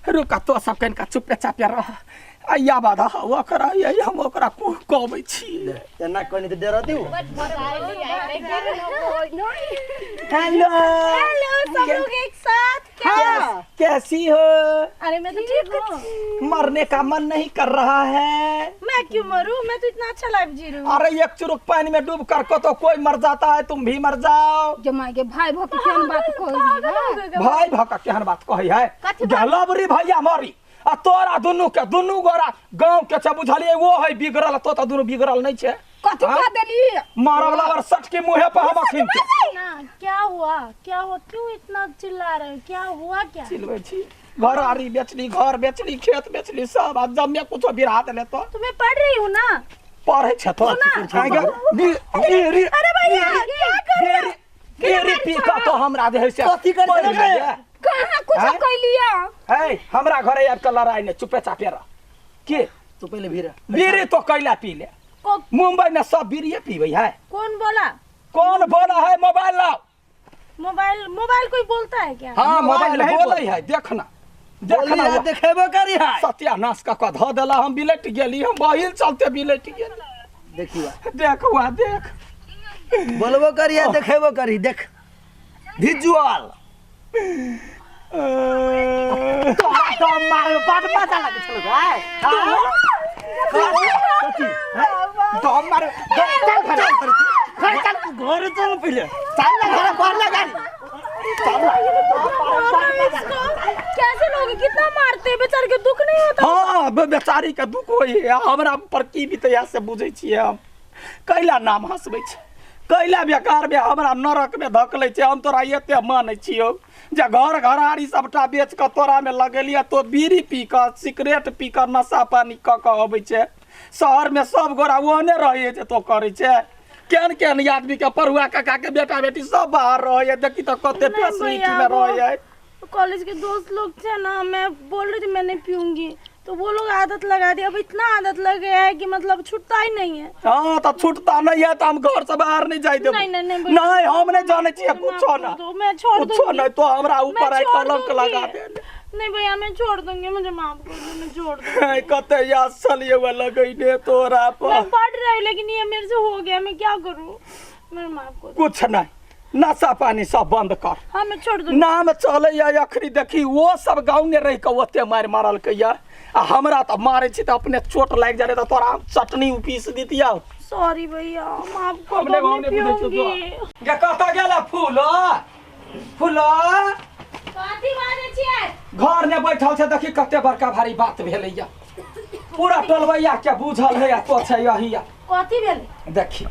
Speaker 2: रुका तो सब कन का चुप चाप रह आया बाधा ओकरा हम ओकरा कहबै छी
Speaker 1: एना कोनी त डरती हो।
Speaker 2: हेलो
Speaker 4: सब लोग एक साथ
Speaker 2: कैसी हो?
Speaker 4: अरे मैं तो ठीक हूँ।
Speaker 2: मरने का मन नहीं कर रहा है।
Speaker 4: मैं क्यों मरूं? मैं तो इतना अच्छा लाइफ जी रही हूँ।
Speaker 2: अरे एक चुरुक पानी में डूब कर को तो कोई मर जाता है, तुम भी मर जाओ।
Speaker 6: जमाए भाई भक्ति केहन बात कोई
Speaker 2: भाई भका केहन बात कही है? गलबरी भैया मरी आ तोरा दुनू के दुनू गोरा गांव के छ बुझलिए वो है बिगड़ल, तो दुनू बिगड़ल नहीं छे।
Speaker 6: कथि कह देली?
Speaker 2: मारवला और सट के मुंह पे हम अखिन के
Speaker 4: ना क्या हुआ? क्या हो? क्यों इतना चिल्ला रहे हो? क्या हुआ? क्या
Speaker 2: चिल्लावे छी? घर आरी बेचली, घर बेचली, खेत बेचली, सब आज जब में कुछ बिरहा देले तो
Speaker 4: तुम्हें पढ़ रही हूँ ना।
Speaker 2: पढ़े छ तो अरे
Speaker 4: भैया क्या कर रहे हो?
Speaker 2: गेरी पी का तो हमरा दे से
Speaker 3: कथी कर रहे हो?
Speaker 6: कहां कुछ कह लिया?
Speaker 2: है हमरा घरे आब के लड़ाई ने चुपे चापे रह के
Speaker 3: तो पहले भीड़
Speaker 2: बीड़ी तो कैला पी ले। मुंबई में सब बीड़िए पीवे है।
Speaker 4: कौन बोला?
Speaker 2: कौन बोला है? मोबाइल लाओ।
Speaker 4: मोबाइल कोई बोलता है क्या?
Speaker 2: हाँ मोबाइल बोले है, देखना देखना
Speaker 3: देखेबो करी है।
Speaker 2: सत्यानाश का ध देला, हम बिलेट गेली, हम बहिल चलते बिलेट गेली।
Speaker 3: देखियो
Speaker 2: देख हुआ देख
Speaker 3: बोलबो करी है, देखेबो करी, देख विजुअल तो मारे पाट पता लगे चलो भाई।
Speaker 2: दम मारे
Speaker 3: चल घर चल पहले, चल ना घर पर ना गाड़ी
Speaker 4: कैसे लोग कितना मारते हैं? बेचारे के दुख नहीं होता?
Speaker 2: हाँ बेचारी के दुख होई है। हमरा पर की भी तैयार से बुझे छिए हम। कैला नाम हंसबै छै, कैला बेकार में हमरा नरक में धकले छै। हम तोरा एते मानै छियो जे घर घरारी सबटा बेच के तोरा में लगेलिया, तो बीड़ी पी के सिगरेट पी के नशा पानी क के अबै छै। शहर में सब गोरा ओहने रहे जे तो करे छै। केहन केहन आदमी के पढ़ुआ काका के बेटा बेटी सब बाहर रहे, देखी तो कते फैसिलिटी में रहे।
Speaker 4: कॉलेज के दोस्त लोग थे ना, मैं बोल रही थी मैं नहीं पीऊंगी, तो वो लोग आदत लगा दी। अब इतना आदत लग गया है कि मतलब छूटता ही नहीं है।
Speaker 2: हाँ तो छूटता नहीं है तो हम घर से बाहर नहीं जाए देबो। नहीं हम नहीं जाने चाहिए कुछ ना,
Speaker 4: मैं छोड़
Speaker 2: कुछ
Speaker 4: दूंगी।
Speaker 2: नहीं तो हमरा ऊपर आई कलंक लगा दे।
Speaker 4: नहीं भैया मैं छोड़ दूंगी, मुझे माफ कर दो, मैं छोड़ दूंगी।
Speaker 2: कते याद चलिए वाला गईने तोरा पर।
Speaker 4: मैं पढ़ रही हूँ लेकिन ये मेरे से हो गया, मैं क्या करूँ? मैं माफ कर दो।
Speaker 2: कुछ नहीं, नशा पानी सब बंद कर।
Speaker 4: हाँ मैं छोड़ दूंगी।
Speaker 2: नाम चले या अखरी देखी वो सब गाँव ने रह के ओते मार मारल के या हमरा तो मारे छी तो अपने चोट लाग जाए तो तोरा चटनी पीस दीतिया।
Speaker 4: सॉरी भैया माफ कर
Speaker 2: हमने
Speaker 4: दो,
Speaker 2: गाँव
Speaker 4: मैं
Speaker 2: ने
Speaker 4: पीऊंगी।
Speaker 2: क्या कहता गेला फूलो फूलो
Speaker 4: कथी बाजै छियै?
Speaker 2: घर ने बैठल छै, देखी कते बड़का भारी बात भेलैया। पूरा टोलबैया के बुझल है तो छै यही।
Speaker 4: कथी भेलै?
Speaker 2: देखी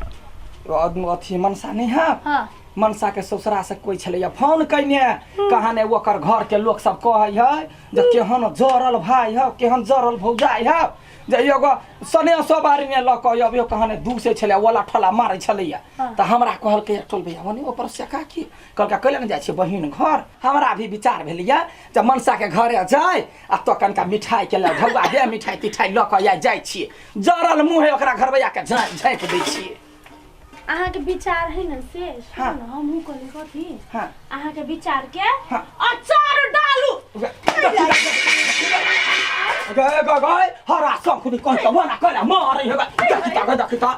Speaker 2: अथी मनसा नहीं है।
Speaker 4: हाँ
Speaker 2: मनसा के ससुरा से कोई छलैया फोन कैने, कहाँ ने ओकर घर के लोग सब कहे है जे केहन जरल भाई है, केहन जरल भौजाई है, जे एगो सने सवारी ने लक अबियो कहाँ ने दू से छलै वाला ठला मारे छलैया। तो हमरा कहल के टोल भैया ओने ऊपर से का की कहलका कैले न जाय छै बहिन घर। हमरा भी विचार भेलैया जे मनसा के घरे जाय आ तो कनका मिठाई के ल ढौआ दे, मिठाई तिठाई लक या जाय छी, जरल मुंह ओकरा घरबैया के झाँप दै छी।
Speaker 4: अहाँ के विचार है ना से
Speaker 2: हाँ।
Speaker 4: हमहू कहले कथी
Speaker 2: हाँ
Speaker 4: अहाँ के विचार के
Speaker 2: हाँ।
Speaker 4: अचार डालू।
Speaker 2: गए गए हरा संकुनी कह के वना कला मारे हेगा देखता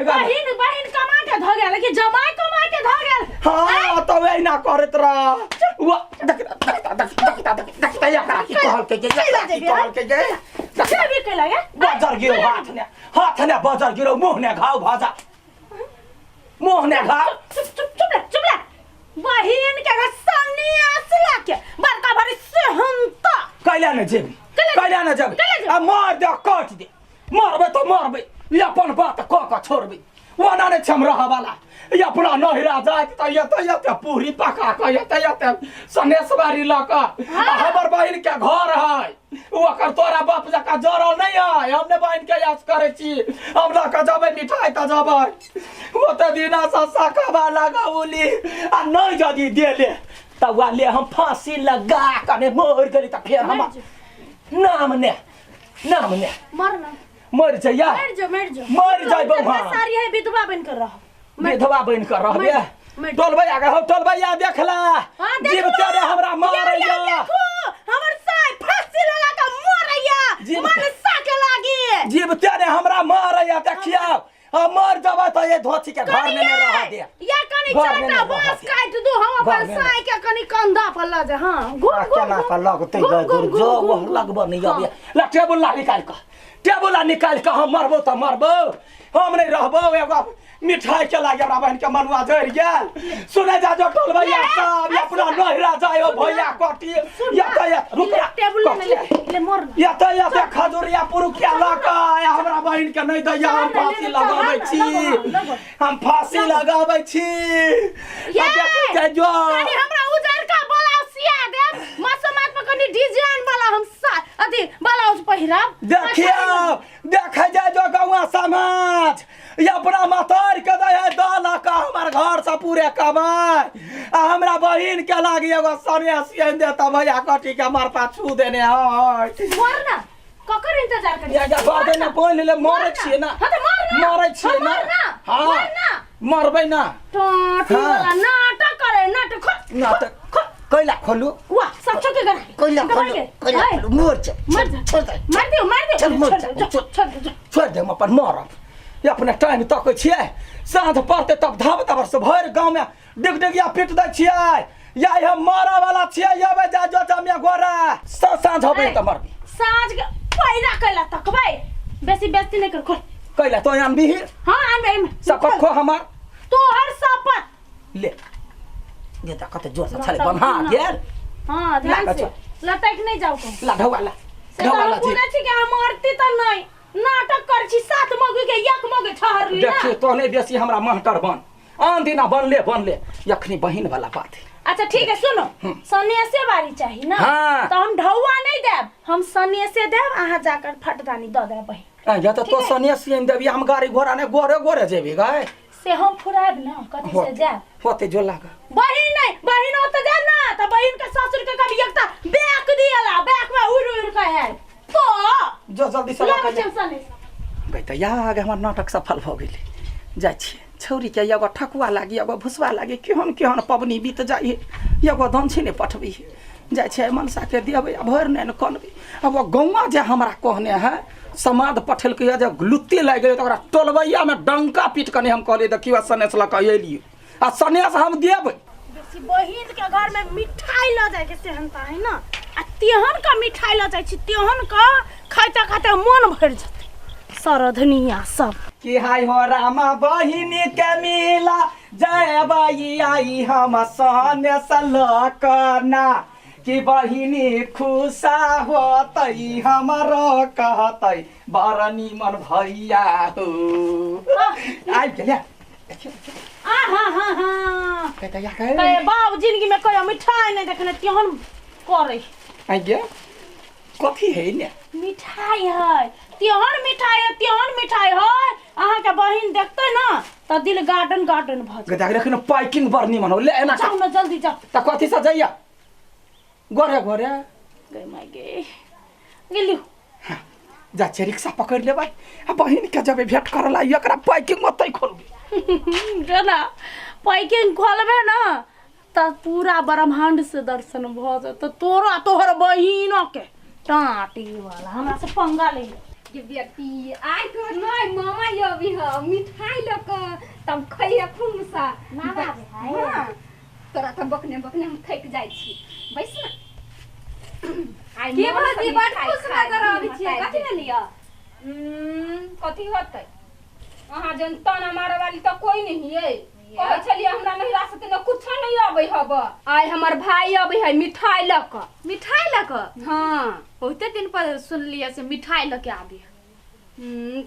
Speaker 4: बहिन बहिन कमा के ध गेल कि जमाई कमा के ध गेल।
Speaker 2: हां तो वे ना करत रहा वो देखता या की कहल के
Speaker 4: भी के लगे
Speaker 2: बाजार गिरो हाथ ने बाजार गिरो मुंह ने घाव भाजा मुंह ने घाव।
Speaker 4: चुप ले बहिन के सन्नी असला के बड़का भरी से हंता
Speaker 2: कैला न जेबी आ मार दे काट दे, मारबे तो मारबे या अपन बात क छोड़बे वना ने छम रहा वाला या अपना नहिरा जात त ये पूरी पका के ये सनेसवारी लका हमर बहिन के घर है ओकर तोरा बाप जका जरल नहीं है। हमने बहिन के याद करे छी, हमरा के जबे मिठाई त जबे वो त दिना सा साका लगाउली आ नहीं जदी देले त वाले हम फांसी लगा के मोर गली त फिर हम नाम ने
Speaker 4: मरना
Speaker 2: मर जाइया मर जाय बउहा
Speaker 4: सारी है विधवा बन कर रहा
Speaker 2: विधवा बन कर रहबे। टोलबे आगे हो टोलबैया देखला जीव तेरे हमरा मारैया
Speaker 4: हमर साय फांसी लगा के मारैया मन साके लागी
Speaker 2: जीव तेरे हमरा मारैया देखिया हम मर जाबे तो ये धोती के घर में नहीं रह दे
Speaker 4: या कनी
Speaker 2: घर में
Speaker 4: चाटा
Speaker 2: नहीं
Speaker 4: बस
Speaker 2: रहते।
Speaker 4: काट दो हम अपन
Speaker 2: घर में
Speaker 4: साई के कनी कंधा पर ला जा हां घुर
Speaker 2: केना का लगते गो जो वो लगबो नहीं अबे ला टेबुल ला निकाल के हम मरबो त मरबो हम नहीं रहबो एगो मिठाई के लागे हमरा बहन के मनुआ जर गेल सुने जा जो टोल भैया सब अपना नहरा जायो भैया कटी या रुक
Speaker 4: टेबुल ले मर
Speaker 2: या खजूरिया पुरुखिया लका हमरा बहन के नहीं दैया हम फांसी लगाबै छी हम फांसी लगाबै छी
Speaker 4: ये
Speaker 2: के जो
Speaker 4: कनी हमरा उजर का ब्लाउसिया दे मसमात पे कनी डिजाइन वाला हम अथी ब्लाउज पहिराब
Speaker 2: देखे जा जो गौवा समाज ये अपना मातार के दे दाला का हमर घर से पूरे कमाय आ हमरा बहिन के लागी एगो सने सियन दे त भैया कटी के मार पाछू देने है
Speaker 4: मर ना ककर इंतजार कर
Speaker 2: या घर देने बोल ले मरे छिए ना
Speaker 4: हां त मर ना
Speaker 2: हां मरबै ना
Speaker 4: टोटी वाला नाटक करे नाटक
Speaker 3: कैला खोलू
Speaker 4: वाह सब छोके कर
Speaker 3: कैला खोलू मोर छोड़ दे
Speaker 4: मार दे
Speaker 3: चल मोर
Speaker 2: छोड़ दे हम अपन मरब ये अपने टाइम तक छिए साँझ पड़ते तब धाब से भर गांव में डिगडिगिया पीट दै छिए या हम मारा वाला छिए यबे जा जो जमिया गोरा साँझ होबे त मरबी
Speaker 4: साँझ के पहिला कैला तकबै बेसी बेइज्जती नहीं कर खोल
Speaker 2: कैला तो अनबी
Speaker 4: हां आनबे
Speaker 2: शपथ खो हमार
Speaker 4: तोहर शपथ
Speaker 2: ले ये त कते जोर से छले बन्हा गेल
Speaker 4: हां ध्यान से लटक नहीं जाओ तुम
Speaker 2: ला ढवाला
Speaker 4: से पूछे छी कि हम मरती त नहीं नाटक कर छी सात मगु के एक मगु ठहरली ना
Speaker 2: देखिए तो नहीं बेसी हमरा महटर बन आन दिना बनले यखनी बहिन वाला बात है
Speaker 4: अच्छा ठीक है सुनो सन्यासे बारी चाहिए ना
Speaker 2: हाँ।
Speaker 4: तो हम ढौआ नहीं देब हम सन्यासे देब आहा जाकर फटदानी द देब बहिन
Speaker 2: या तो सन्यासी देबी हम गाड़ी घोड़ा ने गोरे जेबी गए
Speaker 4: से हम फुराब ना कथि से जाब
Speaker 2: होते जो लागा
Speaker 4: बहिन होत जा ना त बहिन के ससुर के कभी एकता बैक दियला बैक में उड़ के है तो
Speaker 2: जो जल्दी से
Speaker 4: लाग
Speaker 2: लागा
Speaker 4: चल
Speaker 2: गई त या आगे हमर नाटक सफल भ गेलै जाइ छी छौरी के एगो ठकुआ लागी एगो भुसवा लागी केहन पबनी बीत जाइ एगो दंछिने पठबी जाइ छै मनसा के देबै भर ने कनबी अब गौवा जे हमरा कहने है समाद पठेल के जे लुत्ती लाग गेलै त ओकरा टोलबैया में डंका पीट कने हम कहले देखियो सनेस लक एलियो आ सनेस हम देबै
Speaker 4: बहिन के घर में मिठाई ल जाए के सेहनता है ना आ तेहन का मिठाई ल जाए छी तेहन का खाते खाते मन भर जते सरधनिया सब
Speaker 2: कि हाय हो रामा बहिनी के मिला जय बाई आई हम सने सलकना कि बहिनी खुशा होतै हमरो कहतै बड़ निमन भैया हो आइ गेलै कहता या कहे
Speaker 4: कहे बाबू जिंदगी में कोई मिठाई नहीं देखने तेहन करे
Speaker 2: आइ गे कथी है ने
Speaker 4: मिठाई है तेहन मिठाई है अहाँ के बहिन देखते ना तो दिल गार्डन भ
Speaker 2: गदा रखन पैकिंग बड़ निमन हो ले एना
Speaker 4: जाओ ना जल्दी जाओ
Speaker 2: त कथी से जाइया गोरे
Speaker 4: गई माय गेलियो
Speaker 2: जा छै रिक्शा पकड़ लेबै आ बहिन के जब भेट करला एकरा पैकिंग ओतै खोलबे
Speaker 4: जना पैकिंग खोलबे ना त पूरा ब्रह्मांड से दर्शन भ जात तोहर बहिन के टाटी वाला हमरा से पंगा ले
Speaker 6: व्यक्ति आई तो नहीं मामा ये भी है मिठाई लक तब खइया खूब सा
Speaker 4: ना बाबे
Speaker 6: हां तोरा त बकने हम थक जाय छी बैस ना आई के भौजी बड़ खुश नजर आबै छी कथि ले लिया कथि होतै अहाँ जन ताना मारे वाली त कोई नहीं है कहै छलिए हमरा महिला से न कुछ नहीं आबै हब आई हमर भाई आबै है मिठाई लक हां होते दिन पर सुन लिया से मिठाई लके आबे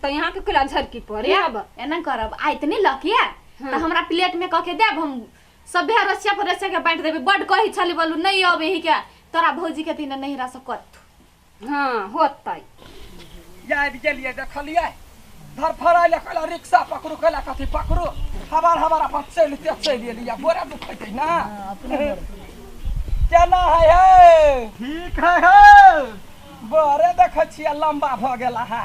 Speaker 6: तो यहाँ के कुला झरकी पड़े अब एना करब आई तनी लकिया त हमरा प्लेट में क के देब हम सब रसिया पर रसिया के बांट देबे बड कहि छली बोलू नहीं आबे ही के तोरा भौजी के दिन नहीं रह सकत हां होतै
Speaker 2: या गेलिए देखलिए धर फराइल कला रिक्शा पकड़ू कला कथी पकड़ू हमार अपन चल लिया बोरा दुखैते ना केना है
Speaker 3: ठीक है
Speaker 2: बोरे देखै छियै लंबा भ गेला है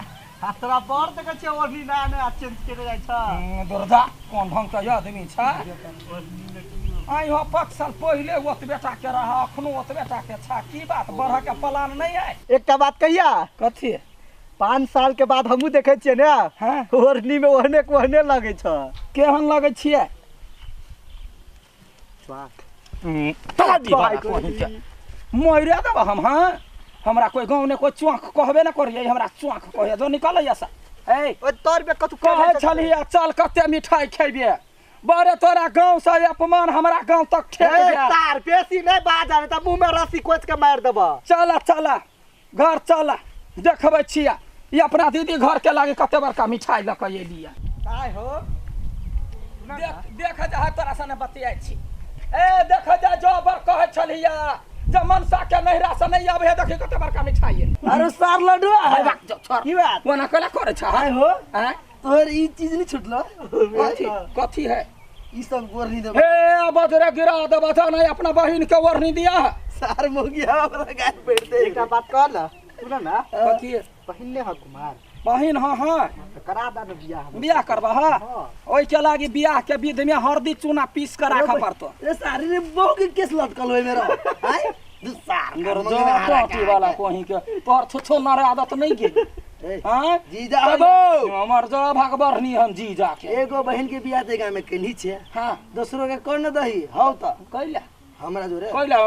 Speaker 3: तोरा बड़ देखै छियै ओढ़नी नया चेंज करे जाइ छ
Speaker 2: दुर्गा कोन ढंग के आदमी छ आई हो 5 साल पहले ओत बेटा के रहा अखनो ओत बेटा के छ की बात बढ़ के प्लान नहीं है
Speaker 3: एकटा बात कहिया
Speaker 2: कथी
Speaker 3: 5 साल के बाद हमहू देखे छियै ने
Speaker 2: हाँ।
Speaker 3: ओढ़नी में ओहने लगे छ
Speaker 2: केहन लगे छियै मरे देब हम हाँ हमरा कोई गाँव ने कोई चौंक कहबे न करिए हमरा चौंक कहे जो निकल ऐसा ए
Speaker 3: ओए तोर पे कतु
Speaker 2: कहे छलिए चल कते मिठाई खेबे बड़े तोरा गाँव से अपमान हमरा गाँव तक ठेक गया
Speaker 3: तार बेसी नहीं बाज आवे त मुंह में रस्सी कोच के मार देब
Speaker 2: चला चला घर चला देखबै छिया ये अपना दीदी घर के लागे कते बड़का मिठाई लऽ के एलिए
Speaker 3: काय हो
Speaker 2: देख जा तोरा सने बतियाइ छी ए देख जा जो बर कहे छलिए जे मनसा के नहिरा से नहीं आवे देखि कते बड़का मिठाई है
Speaker 3: अरे सार लड्डू
Speaker 2: अरे बाक जो छोड़
Speaker 3: की बात
Speaker 2: वना कला करे छ
Speaker 3: काय हो
Speaker 2: हैं
Speaker 3: तोर ई चीज नहीं छुटलो
Speaker 2: कथी कथी है
Speaker 3: ई सब गोरनी देब
Speaker 2: हे बजरे गिरा देबा त नहीं अपना बहिन के वरनी दिया है
Speaker 3: सार मोगिया हमरा गाय पेट दे एकटा बात कह ल सुन ना
Speaker 2: कथी
Speaker 3: पहिने ह कुमार
Speaker 2: बहिन हाँ हाँ
Speaker 3: करा दा न बियाह
Speaker 2: बियाह करबा हाँ ओइ के लागी बियाह के विध में हरदी चूना पीस कर राखा पड़तो
Speaker 3: रे सारी रे बहु के केस लटकल होय मेरा हैं दु सार
Speaker 2: पार्टी वाला कोही के तोर छुछो नारे आदत नहीं के हां
Speaker 3: जीजा
Speaker 2: हमर जो भगवरनी हम जीजा के
Speaker 3: एगो बहन के बियाह देगा में केनी छे
Speaker 2: हां
Speaker 3: दूसरो के कोन दही हौ त
Speaker 2: कैला
Speaker 3: हमरा जोरे
Speaker 2: कैला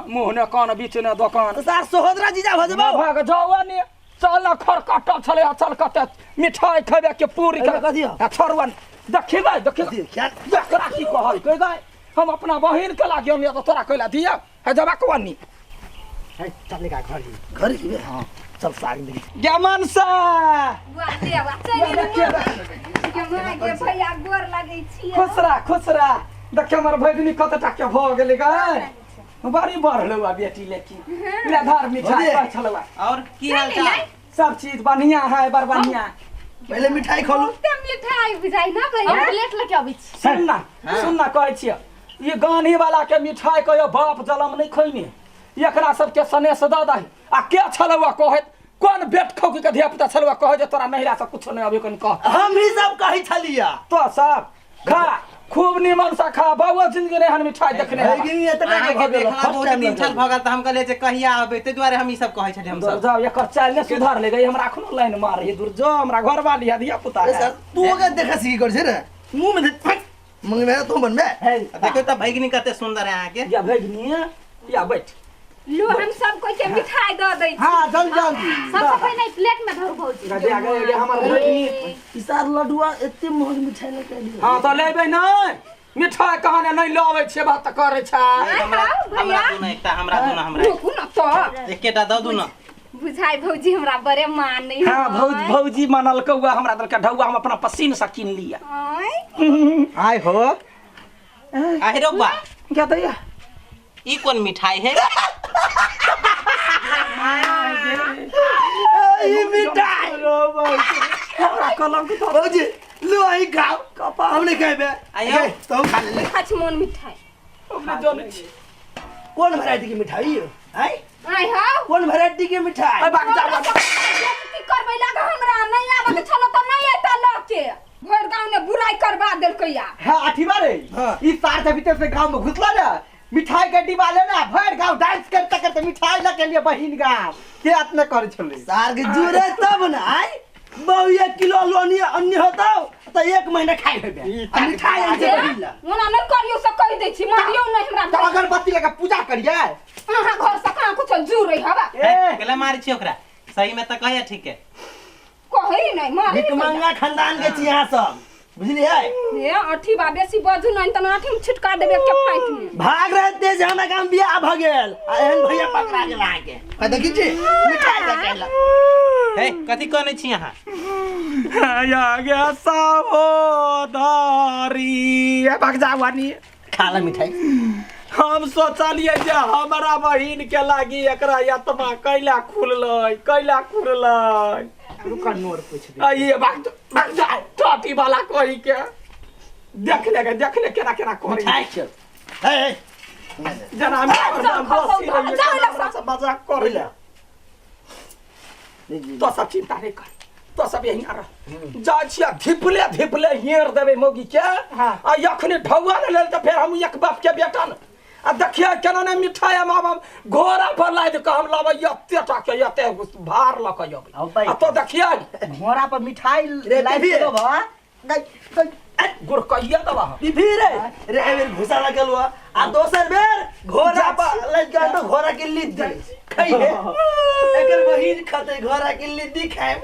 Speaker 2: मुंह ने कान बीच ने दुकान
Speaker 3: सार सोहदरा जीजा भ जबो
Speaker 2: भाग जवानी चल न खर काटल छले चल कते मिठाई खाबे के पूरी के
Speaker 3: कथी हो
Speaker 2: छोरवन देखि
Speaker 3: क्या
Speaker 2: देखरा की कहल कह गए हम अपना बहिन के लागी हम तो तोरा कैला दिया है जबा कवानी
Speaker 3: है चल का घर की हां चल साग दे
Speaker 2: या मनसा
Speaker 6: वाह देवा चल के भैया गोर लागै छी
Speaker 2: खुसरा देख हमर भगनी कतटा के भ गेलै गए बड़ी बढ़लवा बेटी लेकिन ले धार मिठाई पर छलवा
Speaker 7: और की हाल चाल
Speaker 2: सब चीज बढ़िया है बड़ बढ़िया
Speaker 3: पहले मिठाई खोलू
Speaker 6: ते मिठाई बुझाई ना भैया प्लेट लेके आबै छी
Speaker 2: सुन ना कहै छियै ये गानी वाला के मिठाई कहियो बाप जलम नहीं खैनी एकरा सबके सने से द दही आ के छलवा कहत कोन बेट खौकी के धिया पुता छलवा कहे जे तोरा नहिरा से कुछ नहीं अबे कन कह
Speaker 3: हम ही सब कहि छलिया
Speaker 2: तो सब खा खूब निमन सा खा बाबू जिंदगी रे हन मिठाई देखने है
Speaker 3: लेकिन एतना के
Speaker 7: देखला बहुत दिन चल भगल त हम कहले जे कहिया आबे ते दुआरे हम ई सब कहै छथि हम सब
Speaker 2: जाओ एकर चाल ने सुधार ले गई हमरा अखनो लाइन मार ये दूर जो हमरा घर वाली है धिया पुता
Speaker 3: सर तू के देखा सी कर छे रे मुंह में मंग मेरा तो मन में
Speaker 7: देखो त भैगनी कते सुंदर है आके
Speaker 2: या भेजनी या बैठ
Speaker 6: लो हम सब कोई के मिठाई द दै छी
Speaker 3: हां जल्दी
Speaker 6: सबसे पहले प्लेट में धर भौजी
Speaker 2: गाड़ी आ गए हमर भेजनी
Speaker 3: ई सार लड्डुआ एते महंग मिठाई लेके लिए
Speaker 2: हां तो लेबे नहीं मिठाई कहां नहीं लावे छे बात करे छै
Speaker 7: हमरा दुना एकटा हमरा दुना हमरा
Speaker 6: रुकू न तो
Speaker 7: एकेटा द दू न
Speaker 6: बुझाई भौजी हमरा बड़े मान नहीं
Speaker 2: हां भौजी मानल कौआ हमरा दल के ढौआ हम अपना पसीन से किन लिया
Speaker 3: आय हो
Speaker 7: आहि रो बा
Speaker 2: क्या दैया
Speaker 7: ई कौन मिठाई है
Speaker 3: ई मिठाई
Speaker 2: हमरा कलंक तो
Speaker 3: भौजी लो आई खाओ कपा हमने कहबे
Speaker 7: आयो
Speaker 3: तो खा ले
Speaker 6: अच्छा मन मिठाई
Speaker 2: हमने जाने छी
Speaker 3: कौन वैरायटी की मिठाई है हैं
Speaker 6: आई हां
Speaker 3: कौन वैरायटी की मिठाई
Speaker 2: भाग जा
Speaker 6: की करबै लागा हमरा नहीं आबे के छलो त नहीं एता लके भर गांव ने बुराई करबा देलकै या
Speaker 3: हां आठी बारे ई सार से भीतर से गांव में घुसला ना मिठाई के डिब्बा लेना भर गांव डांस करते करते मिठाई लेके लिए बहिन गांव के इतना करे छले सार के जुरे तब ना आई बहु 1 किलो लोनी अन्य होता तो 1 महीना खाई हेबे मिठाई आजे बहिला
Speaker 6: ओना न करियो से कह दै छी मारियो नहीं हमरा
Speaker 3: तो अगरबत्ती लगा पूजा करिए
Speaker 6: हां घर से कहां कुछ जुरै हवा
Speaker 7: केला मारी छी ओकरा सही में त कहया ठीक है
Speaker 6: कहै नहीं मारी
Speaker 3: भिकमंगा खानदान के छी यहां सब बुझलिए
Speaker 6: ए अठी बा बेसी बजू नहीं त अठी में छिटका देबे के फाइट में
Speaker 3: भाग रहे थे जे हमरा गांव बियाह भ गेल आ एहन भैया पकड़ा गेल आके आ देखि छी मिठाई दे केला
Speaker 7: हे कथि कहने छी यहां
Speaker 2: आ गया सावधारी भाग जा वानी
Speaker 3: खा ला मिठाई
Speaker 2: हम सोचलिए जे हमारा बहिन के लागी एकरा यतमा कैला खुललै
Speaker 3: रुका नोर पूछ दे
Speaker 2: आइए भाग जा टाटी वाला कहि के देख ले केना करी
Speaker 3: मिठाई चल हे
Speaker 2: जना में बस मजाक कर ले तो सब चिंता नहीं कर तो सब यहीं आ रहा जा छिया धिपले हेर देबे मोगी के आ यखने ढौआ न लेल त फेर हम एक बाप के बेटा न आ देखिए केना ने मिठाई हम आब घोड़ा पर लाद के हम लाबै एते टाके एते भार ल के
Speaker 3: अब
Speaker 2: अबै
Speaker 3: भाई।
Speaker 2: आ तो देखिए
Speaker 3: घोड़ा पर मिठाई
Speaker 1: रे
Speaker 3: लाइट
Speaker 1: बीबी।
Speaker 3: दो बा
Speaker 2: गुड़ कहिए दबा
Speaker 1: बिफी रे ए बेर घुसा लगल हुआ आ दोसर बेर घोड़ा पर लग गया तो घोड़ा के लिद्दी खाइए एकर बहिन खते घोड़ा के लिद्दी खाए